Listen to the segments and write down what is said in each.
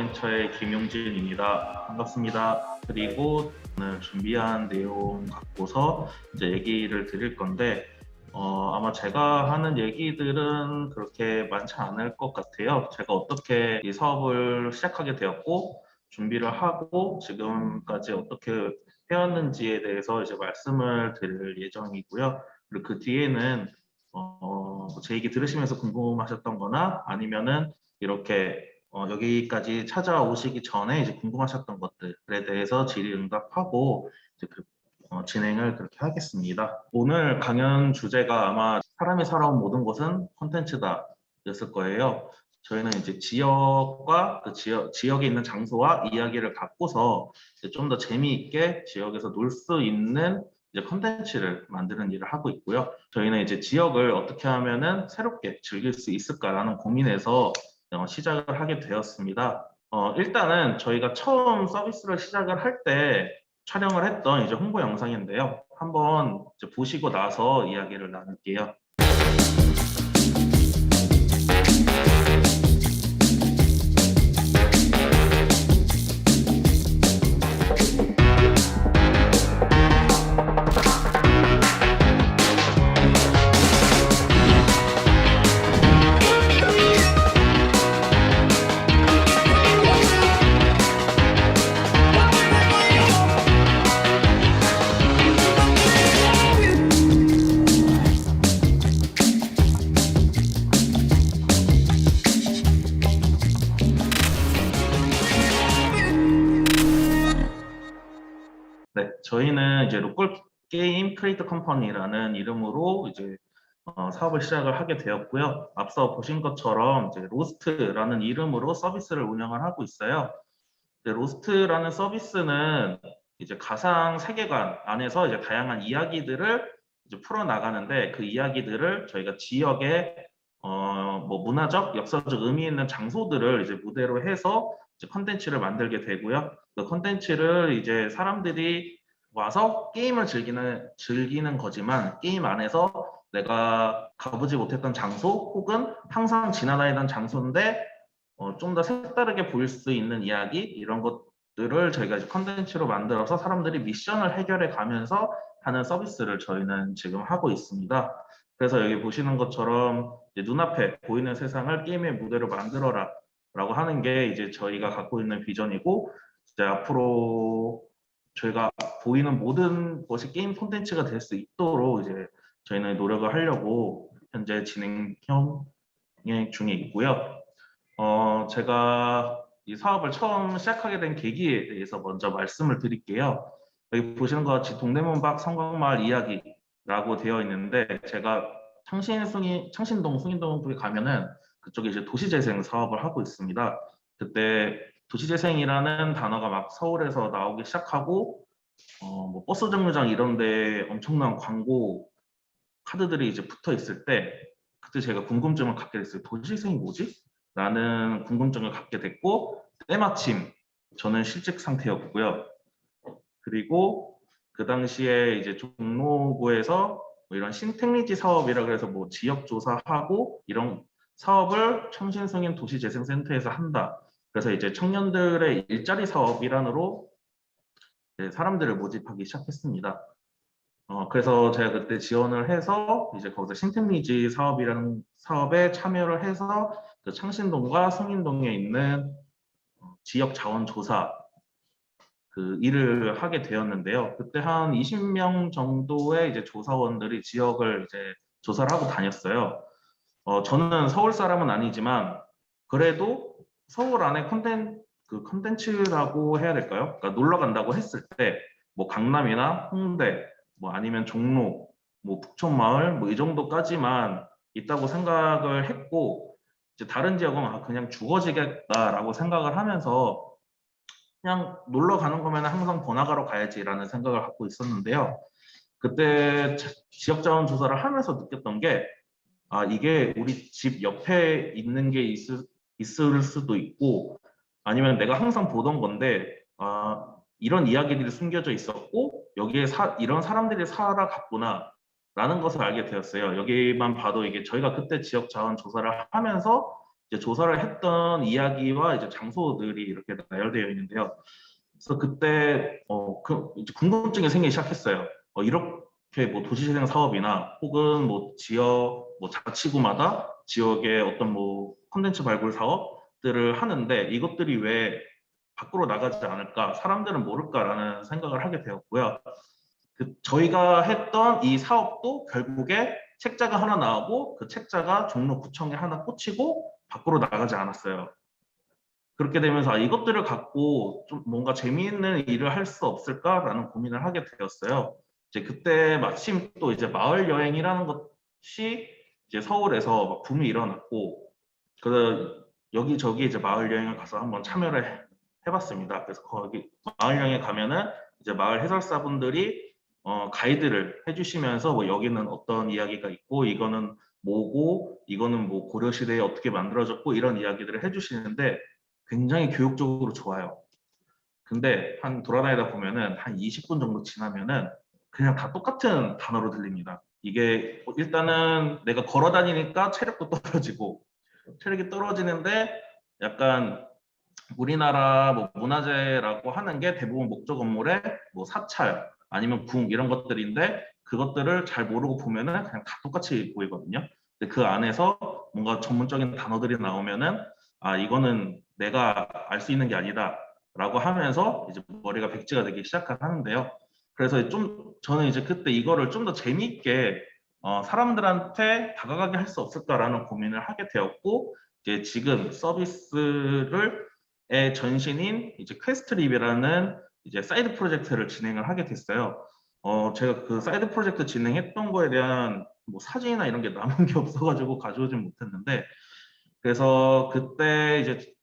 벤처의 김용진입니다. 반갑습니다. 그리고 오늘 준비한 내용 갖고서 이제 얘기를 드릴 건데 아마 제가 하는 얘기들은 그렇게 많지 않을 것 같아요. 제가 어떻게 이 사업을 시작하게 되었고 준비를 하고 지금까지 어떻게 해왔는지에 대해서 이제 말씀을 드릴 예정이고요. 그리고 그 뒤에는 제 얘기 들으시면서 궁금하셨던 거나 아니면은 이렇게 여기까지 찾아오시기 전에 이제 궁금하셨던 것들에 대해서 질의응답하고 이제 진행을 그렇게 하겠습니다. 오늘 강연 주제가 아마 사람이 살아온 모든 곳은 콘텐츠다 였을 거예요. 저희는 이제 지역과 그 지역에 있는 장소와 이야기를 갖고서 좀 더 재미있게 지역에서 놀 수 있는 이제 콘텐츠를 만드는 일을 하고 있고요. 저희는 이제 지역을 어떻게 하면은 새롭게 즐길 수 있을까라는 고민에서 시작을 하게 되었습니다. 일단은 저희가 처음 서비스를 시작을 할 때 촬영을 했던 이제 홍보 영상인데요. 한번 이제 보시고 나서 이야기를 나눌게요. 네, 저희는 이제 로컬 게임 크리에이터 컴퍼니라는 이름으로 이제 사업을 시작을 하게 되었고요. 앞서 보신 것처럼 이제 로스트라는 이름으로 서비스를 운영을 하고 있어요. 로스트라는 서비스는 이제 가상 세계관 안에서 이제 다양한 이야기들을 이제 풀어 나가는데 그 이야기들을 저희가 지역의 뭐 문화적, 역사적 의미 있는 장소들을 이제 무대로 해서 이제 컨텐츠를 만들게 되고요. 그 컨텐츠를 이제 사람들이 와서 게임을 즐기는 거지만 게임 안에서 내가 가보지 못했던 장소 혹은 항상 지나다니던 장소인데 좀 더 색다르게 보일 수 있는 이야기 이런 것들을 저희가 이제 컨텐츠로 만들어서 사람들이 미션을 해결해 가면서 하는 서비스를 저희는 지금 하고 있습니다. 그래서 여기 보시는 것처럼 이제 눈앞에 보이는 세상을 게임의 무대로 만들어라 라고 하는 게 이제 저희가 갖고 있는 비전이고 이제 앞으로 저희가 보이는 모든 것이 게임 콘텐츠가 될 수 있도록 이제 저희는 노력을 하려고 현재 진행 중에 있고요. 제가 이 사업을 처음 시작하게 된 계기에 대해서 먼저 말씀을 드릴게요. 여기 보시는 것 같이 동대문밖 성곽마을 이야기라고 되어 있는데 제가 창신동, 숭인동 쪽에 가면은 그쪽에 이제 도시재생 사업을 하고 있습니다. 그때 도시재생이라는 단어가 막 서울에서 나오기 시작하고 뭐 버스 정류장 이런 데 엄청난 광고 카드들이 이제 붙어 있을 때 그때 제가 궁금증을 갖게 됐어요. 도시재생이 뭐지? 라는 궁금증을 갖게 됐고 때마침 저는 실직 상태였고요. 그리고 그 당시에 이제 종로구에서 뭐 이런 신택리지 사업이라 그래서 뭐 지역 조사하고 이런 사업을 청신성인 도시재생센터에서 한다. 그래서 이제 청년들의 일자리 사업 일환으로 사람들을 모집하기 시작했습니다. 그래서 제가 그때 지원을 해서 이제 거기서 신택리지 사업이라는 사업에 참여를 해서 그 창신동과 숭인동에 있는 지역 자원 조사 그 일을 하게 되었는데요. 그때 한 20명 정도의 이제 조사원들이 지역을 이제 조사를 하고 다녔어요. 저는 서울 사람은 아니지만 그래도 서울 안에 컨텐츠라고 해야 될까요? 그러니까 놀러 간다고 했을 때 뭐 강남이나 홍대 뭐 아니면 종로, 뭐 북촌마을 뭐 이 정도까지만 있다고 생각을 했고 이제 다른 지역은 그냥 죽어지겠다라고 생각을 하면서 그냥 놀러 가는 거면 항상 번화가로 가야지라는 생각을 갖고 있었는데요. 그때 지역 자원 조사를 하면서 느꼈던 게 이게 우리 집 옆에 있는 게 있을 수도 있고 아니면 내가 항상 보던 건데 이런 이야기들이 숨겨져 있었고 여기에 이런 사람들이 살아갔구나 라는 것을 알게 되었어요. 여기만 봐도 이게 저희가 그때 지역 자원 조사를 하면서 이제 조사를 했던 이야기와 이제 장소들이 이렇게 나열되어 있는데요. 그래서 그때 이제 궁금증이 생기기 시작했어요. 이렇게 뭐 도시재생 사업이나 혹은 뭐 지역 뭐 자치구마다 지역의 어떤 뭐 콘텐츠 발굴 사업들을 하는데 이것들이 왜 밖으로 나가지 않을까? 사람들은 모를까라는 생각을 하게 되었고요. 저희가 했던 이 사업도 결국에 책자가 하나 나오고 그 책자가 종로구청에 하나 꽂히고 밖으로 나가지 않았어요. 그렇게 되면서 이것들을 갖고 좀 뭔가 재미있는 일을 할 수 없을까라는 고민을 하게 되었어요. 이제 그때 마침 또 이제 마을 여행이라는 것이 이제 서울에서 막 붐이 일어났고, 그 여기저기 이제 마을 여행을 가서 한번 참여를 해봤습니다. 그래서 거기 마을 여행에 가면은 이제 마을 해설사분들이 가이드를 해주시면서 뭐 여기는 어떤 이야기가 있고 이거는 뭐고 이거는 뭐 고려시대에 어떻게 만들어졌고 이런 이야기들을 해주시는데 굉장히 교육적으로 좋아요. 근데 한 돌아다니다 보면은 한 20분 정도 지나면은 그냥 다 똑같은 단어로 들립니다. 이게 일단은 내가 걸어 다니니까 체력도 떨어지고 체력이 떨어지는데 약간 우리나라 뭐 문화재라고 하는 게 대부분 목조 건물에 뭐 사찰 아니면 궁 이런 것들인데 그것들을 잘 모르고 보면은 그냥 다 똑같이 보이거든요. 근데 그 안에서 뭔가 전문적인 단어들이 나오면은 이거는 내가 알 수 있는 게 아니다 라고 하면서 이제 머리가 백지가 되기 시작하는데요. 그래서 좀 저는 이제 그때 이거를 좀 더 재미있게 사람들한테 다가가게 할 수 없을까라는 고민을 하게 되었고 이제 지금 서비스를 전신인 이제 퀘스트립이라는 이제 사이드 프로젝트를 진행을 하게 됐어요. 제가 그 사이드 프로젝트 진행했던 거에 대한 뭐 사진이나 이런 게 남은 게 없어가지고 가져오진 못했는데 그래서 그때 이제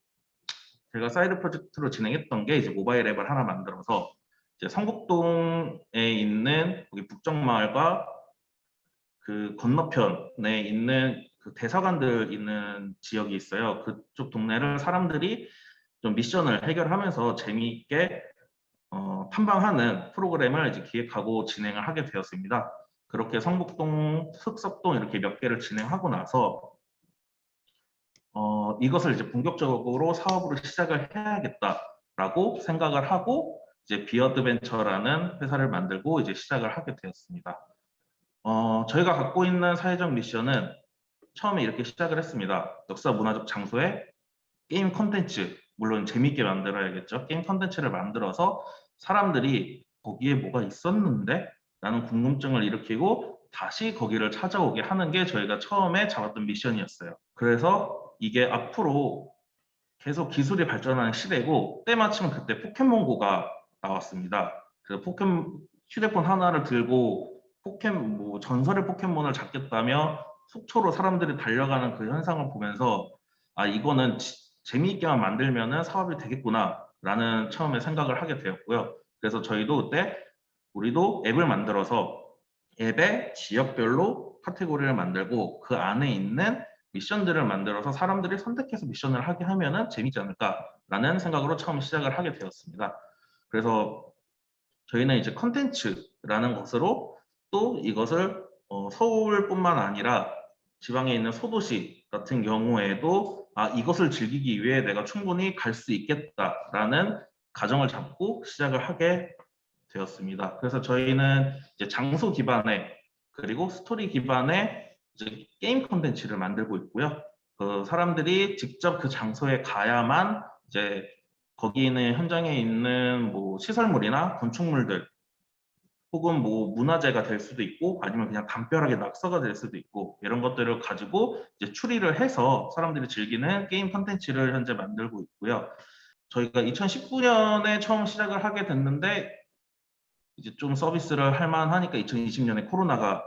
제가 사이드 프로젝트로 진행했던 게 이제 모바일 앱을 하나 만들어서 이제 성북동에 있는 거기 북정마을과 그 건너편에 있는 그 대사관들 있는 지역이 있어요. 그쪽 동네를 사람들이 좀 미션을 해결하면서 재미있게 탐방하는 프로그램을 이제 기획하고 진행을 하게 되었습니다. 그렇게 성북동, 흑석동 이렇게 몇 개를 진행하고 나서 이것을 이제 본격적으로 사업으로 시작을 해야겠다라고 생각을 하고 이제 비어드벤처라는 회사를 만들고 이제 시작을 하게 되었습니다. 저희가 갖고 있는 사회적 미션은 처음에 이렇게 시작을 했습니다. 역사 문화적 장소에 게임 콘텐츠, 물론 재밌게 만들어야겠죠. 게임 콘텐츠를 만들어서 사람들이 거기에 뭐가 있었는데? 라는 궁금증을 일으키고 다시 거기를 찾아오게 하는 게 저희가 처음에 잡았던 미션이었어요. 그래서 이게 앞으로 계속 기술이 발전하는 시대고 때마침 그때 포켓몬고가 나왔습니다. 그래서 휴대폰 하나를 들고 뭐 전설의 포켓몬을 잡겠다며 속초로 사람들이 달려가는 그 현상을 보면서 이거는 재미있게만 만들면은 사업이 되겠구나라는 처음에 생각을 하게 되었고요. 그래서 저희도 그때 우리도 앱을 만들어서 앱에 지역별로 카테고리를 만들고 그 안에 있는 미션들을 만들어서 사람들이 선택해서 미션을 하게 하면은 재밌지 않을까라는 생각으로 처음 시작을 하게 되었습니다. 그래서 저희는 이제 컨텐츠라는 것으로 또 이것을 서울뿐만 아니라 지방에 있는 소도시 같은 경우에도 이것을 즐기기 위해 내가 충분히 갈 수 있겠다라는 가정을 잡고 시작을 하게 되었습니다. 그래서 저희는 이제 장소 기반의 그리고 스토리 기반의 이제 게임 콘텐츠를 만들고 있고요. 그 사람들이 직접 그 장소에 가야만 이제 거기 있는 현장에 있는 뭐 시설물이나 건축물들 혹은 뭐 문화재가 될 수도 있고 아니면 그냥 담벼락의 낙서가 될 수도 있고 이런 것들을 가지고 이제 추리를 해서 사람들이 즐기는 게임 콘텐츠를 현재 만들고 있고요. 저희가 2019년에 처음 시작을 하게 됐는데 이제 좀 서비스를 할 만하니까 2020년에 코로나가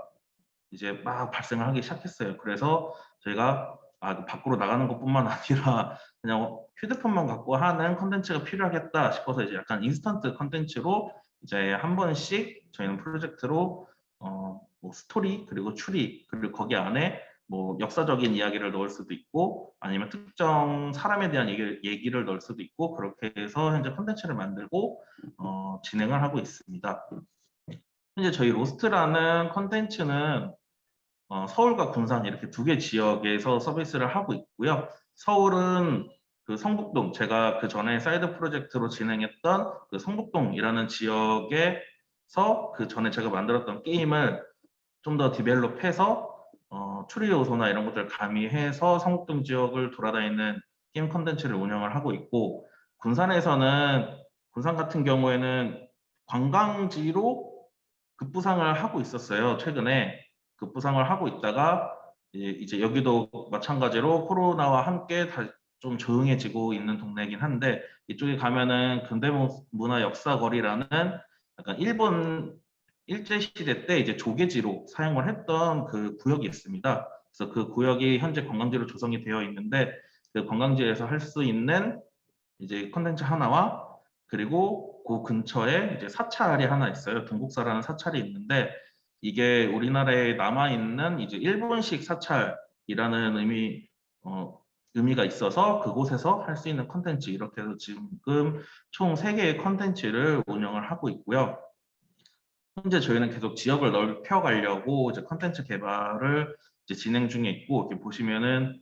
이제 막 발생을 하기 시작했어요. 그래서 저희가 밖으로 나가는 것뿐만 아니라 그냥 휴대폰만 갖고 하는 컨텐츠가 필요하겠다 싶어서 이제 약간 인스턴트 컨텐츠로 이제 한 번씩 저희는 프로젝트로 뭐 스토리 그리고 추리 그리고 거기 안에 뭐 역사적인 이야기를 넣을 수도 있고 아니면 특정 사람에 대한 얘기를 넣을 수도 있고 그렇게 해서 현재 컨텐츠를 만들고 진행을 하고 있습니다. 현재 저희 로스트라는 컨텐츠는 서울과 군산 이렇게 두 개 지역에서 서비스를 하고 있고요. 서울은 그 성북동, 제가 그 전에 사이드 프로젝트로 진행했던 그 성북동이라는 지역에서 그 전에 제가 만들었던 게임을 좀 더 디벨롭해서 추리 요소나 이런 것들을 가미해서 성북동 지역을 돌아다니는 게임 컨텐츠를 운영을 하고 있고, 군산 같은 경우에는 관광지로 급부상을 하고 있었어요. 최근에 급부상을 하고 있다가 이제 여기도 마찬가지로 코로나와 함께 좀 조용해지고 있는 동네이긴 한데, 이쪽에 가면은 근대문화 역사거리라는 약간 일본 일제시대 때 이제 조개지로 사용을 했던 그 구역이 있습니다. 그래서 그 구역이 현재 관광지로 조성이 되어 있는데, 그 관광지에서 할 수 있는 이제 컨텐츠 하나와, 그리고 그 근처에 이제 사찰이 하나 있어요. 동국사라는 사찰이 있는데, 이게 우리나라에 남아 있는 이제 일본식 사찰이라는 의미가 있어서 그곳에서 할 수 있는 컨텐츠, 이렇게 해서 지금 총 3개의 컨텐츠를 운영을 하고 있고요. 현재 저희는 계속 지역을 넓혀가려고 이제 컨텐츠 개발을 이제 진행 중에 있고, 이렇게 보시면은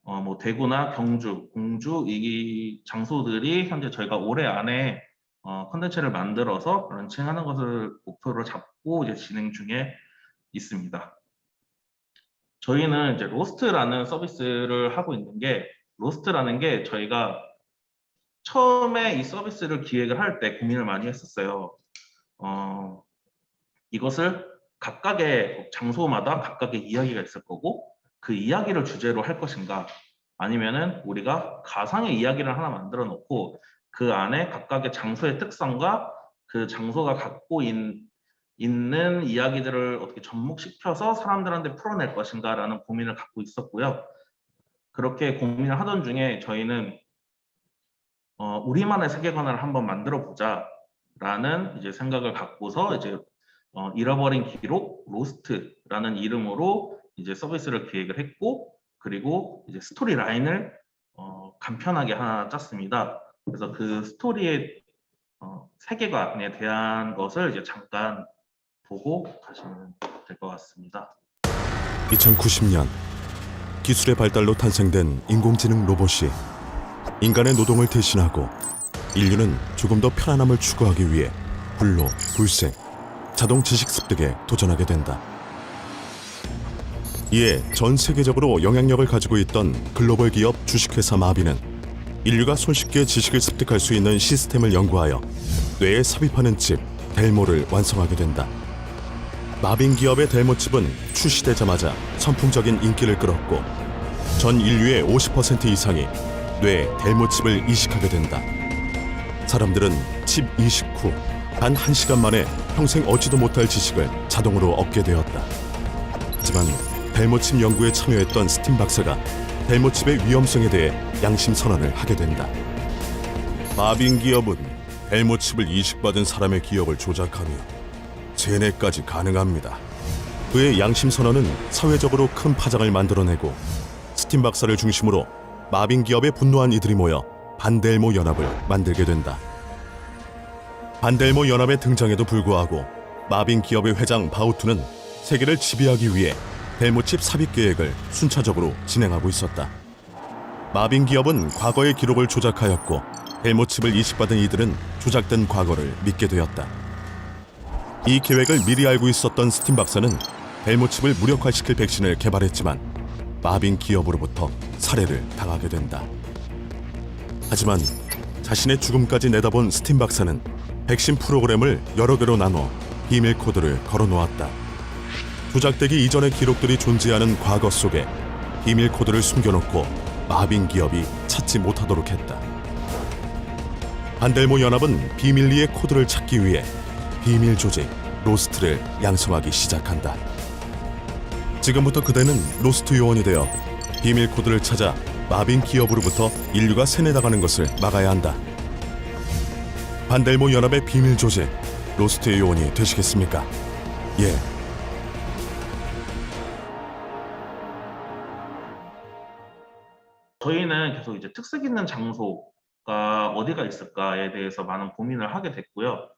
뭐 대구나 경주, 공주 이 장소들이 현재 저희가 올해 안에 컨텐츠를 만들어서 런칭하는 것을 목표로 잡고 이제 진행 중에 있습니다. 저희는 이제 로스트라는 서비스를 하고 있는 게, 로스트라는 게 저희가 처음에 이 서비스를 기획을 할 때 고민을 많이 했었어요. 이것을 각각의 장소마다 각각의 이야기가 있을 거고, 그 이야기를 주제로 할 것인가, 아니면은 우리가 가상의 이야기를 하나 만들어 놓고 그 안에 각각의 장소의 특성과 그 장소가 갖고 있는 이야기들을 어떻게 접목시켜서 사람들한테 풀어낼 것인가라는 고민을 갖고 있었고요. 그렇게 고민을 하던 중에 저희는 우리만의 세계관을 한번 만들어 보자라는 이제 생각을 갖고서 이제 잃어버린 기록 로스트라는 이름으로 이제 서비스를 기획을 했고, 그리고 이제 스토리 라인을 간편하게 하나 짰습니다. 그래서 그 스토리의 세계관에 대한 것을 이제 잠깐 보고 가시면 될 것 같습니다. 2090년 기술의 발달로 탄생된 인공지능 로봇이 인간의 노동을 대신하고 인류는 조금 더 편안함을 추구하기 위해 불로, 불색, 자동 지식 습득에 도전하게 된다. 이에 전 세계적으로 영향력을 가지고 있던 글로벌 기업 주식회사 마빈은 인류가 손쉽게 지식을 습득할 수 있는 시스템을 연구하여 뇌에 삽입하는 칩 델모를 완성하게 된다. 마빈 기업의 델모 칩은 출시되자마자 선풍적인 인기를 끌었고 전 인류의 50% 이상이 뇌에 델모 칩을 이식하게 된다. 사람들은 칩 이식 후 단 1시간 만에 평생 얻지도 못할 지식을 자동으로 얻게 되었다. 하지만 델모칩 연구에 참여했던 스팀 박사가 델모칩의 위험성에 대해 양심 선언을 하게 된다. 마빈 기업은 델모칩을 이식받은 사람의 기억을 조작하며 세뇌까지 가능합니다. 그의 양심 선언은 사회적으로 큰 파장을 만들어내고 스팀 박사를 중심으로 마빈 기업에 분노한 이들이 모여 반델모 연합을 만들게 된다. 반델모 연합의 등장에도 불구하고 마빈 기업의 회장 바우투는 세계를 지배하기 위해 델모칩 삽입 계획을 순차적으로 진행하고 있었다. 마빈 기업은 과거의 기록을 조작하였고 델모칩을 이식받은 이들은 조작된 과거를 믿게 되었다. 이 계획을 미리 알고 있었던 스팀 박사는 델모칩을 무력화시킬 백신을 개발했지만 마빈 기업으로부터 살해를 당하게 된다. 하지만 자신의 죽음까지 내다본 스팀 박사는 백신 프로그램을 여러 개로 나눠 비밀 코드를 걸어놓았다. 조작되기 이전의 기록들이 존재하는 과거 속에 비밀 코드를 숨겨놓고 마빈 기업이 찾지 못하도록 했다. 반델모 연합은 비밀리의 코드를 찾기 위해 비밀 조직 로스트를 양성하기 시작한다. 지금부터 그대는 로스트 요원이 되어 비밀 코드를 찾아 마빈 기업으로부터 인류가 세뇌당하는 것을 막아야 한다. 반델모 연합의 비밀 조직 로스트의 요원이 되시겠습니까? 예. 저희는 계속 이제 특색 있는 장소가 어디가 있을까에 대해서 많은 고민을 하게 됐고요.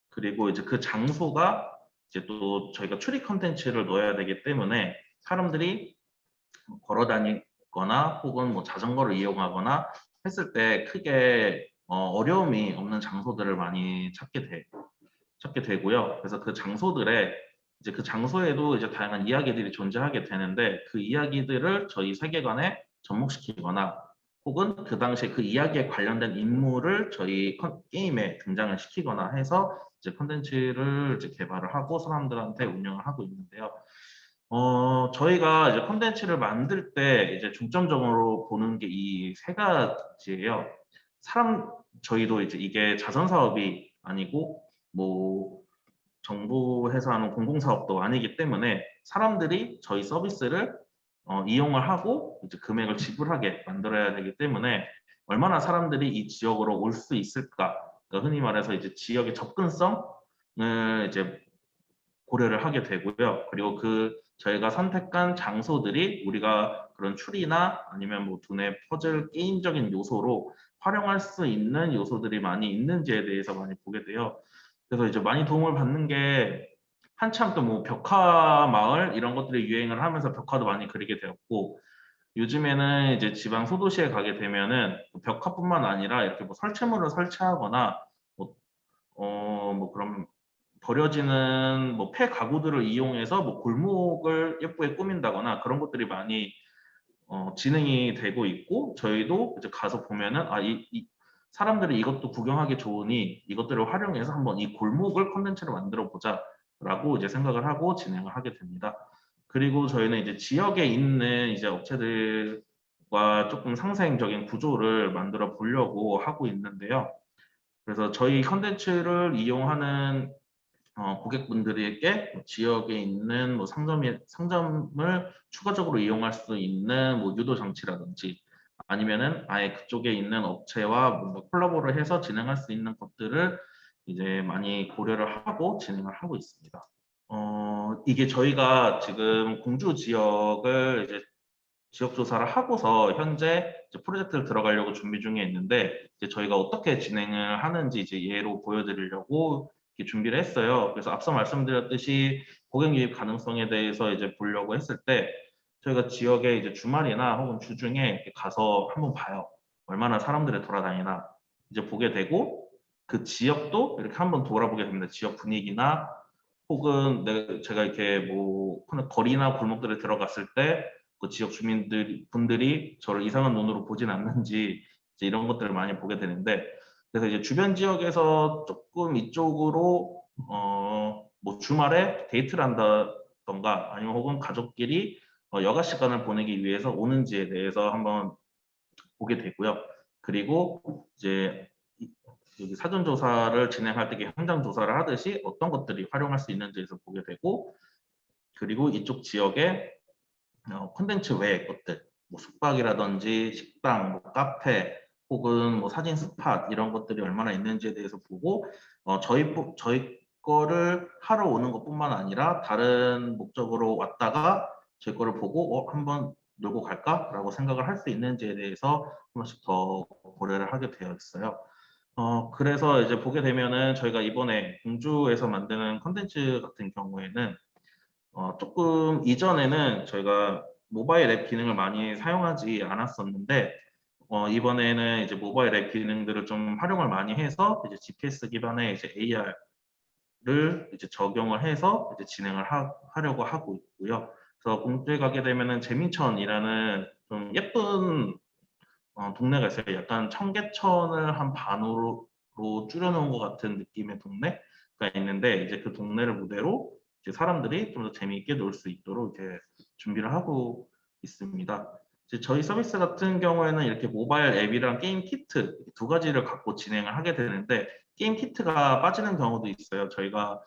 그리고 이제 그 장소가 이제 또 저희가 추리 컨텐츠를 넣어야 되기 때문에 사람들이 거나 혹은 뭐 자전거를 이용하거나 했을 때 크게 어려움이 없는 장소들을 많이 찾게 되고요. 그래서 그 장소들에 이제 그 장소에도 이제 다양한 이야기들이 존재하게 되는데 그 이야기들을 저희 세계관에 접목시키거나 혹은 그 당시에 그 이야기에 관련된 인물을 저희 게임에 등장을 시키거나 해서 이제 콘텐츠를 이제 개발을 하고 사람들한테 운영을 하고 있는데요. 저희가 이제 콘텐츠를 만들 때 이제 중점적으로 보는 게 이 세 가지예요. 저희도 이제 이게 자선 사업이 아니고 뭐 정부에서 하는 공공사업도 아니기 때문에 사람들이 저희 서비스를 이용을 하고 이제 금액을 지불하게 만들어야 되기 때문에 얼마나 사람들이 이 지역으로 올 수 있을까? 그러니까 흔히 말해서 이제 지역의 접근성을 이제 고려를 하게 되고요. 그리고 그 저희가 선택한 장소들이 우리가 그런 추리나 아니면 뭐 두뇌 퍼즐 게임적인 요소로 활용할 수 있는 요소들이 많이 있는지에 대해서 많이 보게 돼요. 그래서 이제 많이 도움을 받는 게 한참 또 뭐 벽화 마을 이런 것들이 유행을 하면서 벽화도 많이 그리게 되었고 요즘에는 이제 지방 소도시에 가게 되면은 벽화뿐만 아니라 이렇게 뭐 설치물을 설치하거나 뭐, 뭐 그런 버려지는 뭐 폐 가구들을 이용해서 뭐 골목을 예쁘게 꾸민다거나 그런 것들이 많이 진행이 되고 있고 저희도 이제 가서 보면은 이 사람들이 이것도 구경하기 좋으니 이것들을 활용해서 한번 이 골목을 콘텐츠로 만들어 보자라고 이제 생각을 하고 진행을 하게 됩니다. 그리고 저희는 이제 지역에 있는 이제 업체들과 조금 상생적인 구조를 만들어 보려고 하고 있는데요. 그래서 저희 콘텐츠를 이용하는 고객분들에게 뭐 지역에 있는 뭐 상점을 추가적으로 이용할 수 있는 뭐 유도 장치라든지 아니면은 아예 그쪽에 있는 업체와 뭔가 콜라보를 해서 진행할 수 있는 것들을 이제 많이 고려를 하고 진행을 하고 있습니다. 이게 저희가 지금 공주 지역을 이제 지역 조사를 하고서 현재 이제 프로젝트를 들어가려고 준비 중에 있는데 이제 저희가 어떻게 진행을 하는지 이제 예로 보여드리려고 이렇게 준비를 했어요. 그래서 앞서 말씀드렸듯이 고객 유입 가능성에 대해서 이제 보려고 했을 때 저희가 지역에 이제 주말이나 혹은 주중에 이렇게 가서 한번 봐요. 얼마나 사람들이 돌아다니나 이제 보게 되고 그 지역도 이렇게 한번 돌아보게 됩니다. 지역 분위기나 혹은 제가 이렇게 뭐 거리나 골목들에 들어갔을 때 그 지역 분들이 저를 이상한 눈으로 보진 않는지 이제 이런 것들을 많이 보게 되는데 그래서 이제 주변 지역에서 조금 이쪽으로 뭐 주말에 데이트를 한다던가 아니면 혹은 가족끼리 여가 시간을 보내기 위해서 오는지에 대해서 한번 보게 되고요. 그리고 이제 여기 사전 조사를 진행할 때 현장 조사를 하듯이 어떤 것들이 활용할 수 있는지에서 보게 되고 그리고 이쪽 지역에 콘텐츠 외의 것들 뭐 숙박이라든지 식당, 뭐 카페 혹은 뭐 사진 스팟 이런 것들이 얼마나 있는지에 대해서 보고 저희 거를 하러 오는 것뿐만 아니라 다른 목적으로 왔다가 저희 거를 보고 한번 놀고 갈까라고 생각을 할 수 있는지에 대해서 한 번씩 더 고려를 하게 되어 있어요. 그래서 이제 보게 되면은 저희가 이번에 공주에서 만드는 콘텐츠 같은 경우에는 조금 이전에는 저희가 모바일 앱 기능을 많이 사용하지 않았었는데 이번에는 이제 모바일 앱 기능들을 좀 활용을 많이 해서 이제 GPS 기반의 이제 AR을 이제 적용을 해서 이제 진행을 하려고 하고 있고요. 그래서 공주에 가게 되면은 재민천이라는 좀 예쁜 동네가 있어요. 약간 청계천을 한 반으로 줄여놓은 것 같은 느낌의 동네가 있는데 이제 그 동네를 무대로 이제 사람들이 좀 더 재미있게 놀 수 있도록 이렇게 준비를 하고 있습니다. 이제 저희 서비스 같은 경우에는 이렇게 모바일 앱이랑 게임 키트 두 가지를 갖고 진행을 하게 되는데 게임 키트가 빠지는 경우도 있어요. 저희가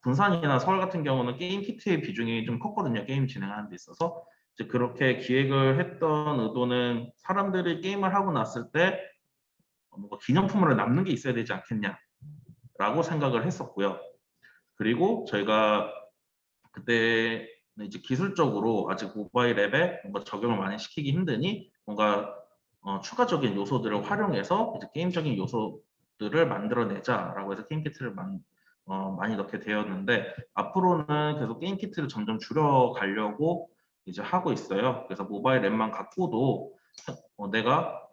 군산이나 서울 같은 경우는 게임 키트의 비중이 좀 컸거든요. 게임 진행하는 데 있어서. 이제 그렇게 기획을 했던 의도는 사람들이 게임을 하고 났을 때 뭔가 기념품으로 남는 게 있어야 되지 않겠냐라고 생각을 했었고요. 그리고 저희가 그때 이제 기술적으로 아직 모바일 앱에 뭔가 적용을 많이 시키기 힘드니 뭔가 추가적인 요소들을 활용해서 이제 게임적인 요소들을 만들어내자라고 해서 게임 키트를 많이 넣게 되었는데 앞으로는 계속 게임 키트를 점점 줄여가려고 이제 하고 있어요. 그래서 모바일 앱만 갖고도 내가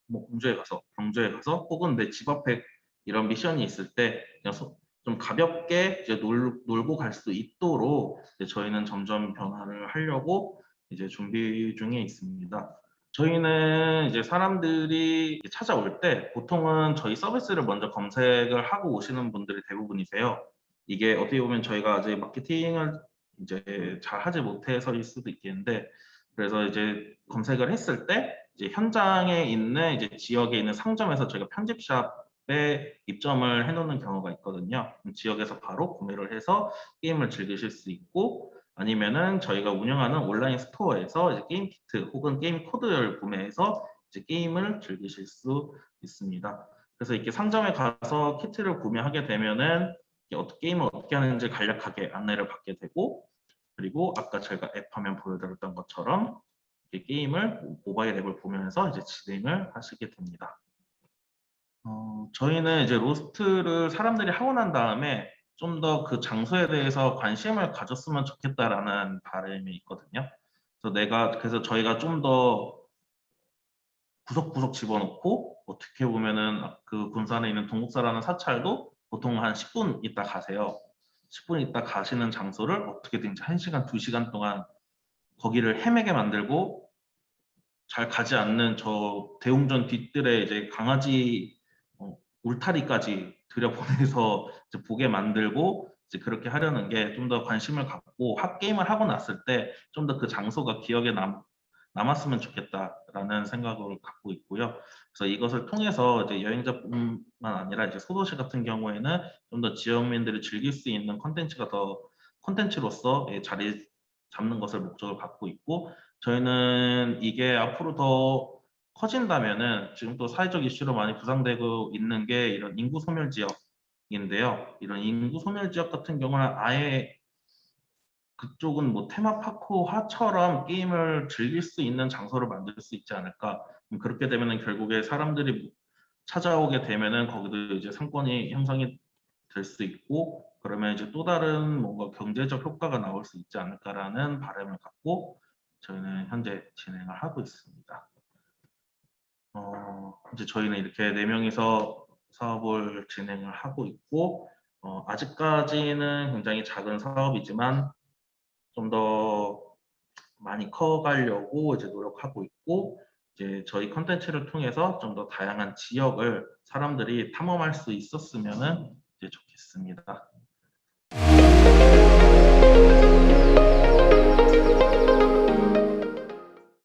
뭐 경주에 가서 혹은 내 집 앞에 이런 미션이 있을 때 그냥 좀 가볍게 이제 놀고 갈 수 있도록 이제 저희는 점점 변화를 하려고 이제 준비 중에 있습니다. 저희는 이제 사람들이 찾아올 때 보통은 저희 서비스를 먼저 검색을 하고 오시는 분들이 대부분이세요. 이게 어떻게 보면 저희가 아직 마케팅을 이제 잘 하지 못해서일 수도 있겠는데, 그래서 이제 검색을 했을 때 이제 현장에 있는 이제 지역에 있는 상점에서 저희가 편집샵에 입점을 해놓는 경우가 있거든요. 지역에서 바로 구매를 해서 게임을 즐기실 수 있고, 아니면은 저희가 운영하는 온라인 스토어에서 이제 게임 키트 혹은 게임 코드를 구매해서 이제 게임을 즐기실 수 있습니다. 그래서 이렇게 상점에 가서 키트를 구매하게 되면은 게임을 어떻게 하는지 간략하게 안내를 받게 되고, 그리고 아까 제가 앱 화면 보여드렸던 것처럼 게임을 모바일 앱을 보면서 이제 진행을 하시게 됩니다. 저희는 이제 로스트를 사람들이 하고 난 다음에 좀 더 그 장소에 대해서 관심을 가졌으면 좋겠다라는 바람이 있거든요. 그래서 저희가 좀 더 구석구석 집어넣고, 어떻게 보면은 그 군산에 있는 동국사라는 사찰도 보통 한 10분 있다 가세요. 10분 있다 가시는 장소를 어떻게든지 1시간, 2시간 동안 거기를 헤매게 만들고, 잘 가지 않는 저 대웅전 뒷뜰에 이제 강아지 울타리까지 들여보내서 이제 보게 만들고, 이제 그렇게 하려는 게 좀 더 관심을 갖고 게임을 하고 났을 때 좀 더 그 장소가 기억에 남았으면 좋겠다라는 생각을 갖고 있고요. 그래서 이것을 통해서 이제 여행자뿐만 아니라 이제 소도시 같은 경우에는 좀 더 지역민들이 즐길 수 있는 콘텐츠로서 자리 잡는 것을 목적을 갖고 있고, 저희는 이게 앞으로 더 커진다면은 지금 또 사회적 이슈로 많이 부상되고 있는 게 이런 인구 소멸 지역인데요. 이런 인구 소멸 지역 같은 경우는 아예 그쪽은 뭐 테마파크화처럼 게임을 즐길 수 있는 장소를 만들 수 있지 않을까. 그렇게 되면은 결국에 사람들이 찾아오게 되면은 거기도 이제 상권이 형성이 될 수 있고, 그러면 이제 또 다른 뭔가 경제적 효과가 나올 수 있지 않을까라는 바람을 갖고 저희는 현재 진행을 하고 있습니다. 이제 저희는 이렇게 4명이서 사업을 진행을 하고 있고, 아직까지는 굉장히 작은 사업이지만 좀 더 많이 커가려고 이제 노력하고 있고, 이제 저희 컨텐츠를 통해서 좀 더 다양한 지역을 사람들이 탐험할 수 있었으면은 이제 좋겠습니다.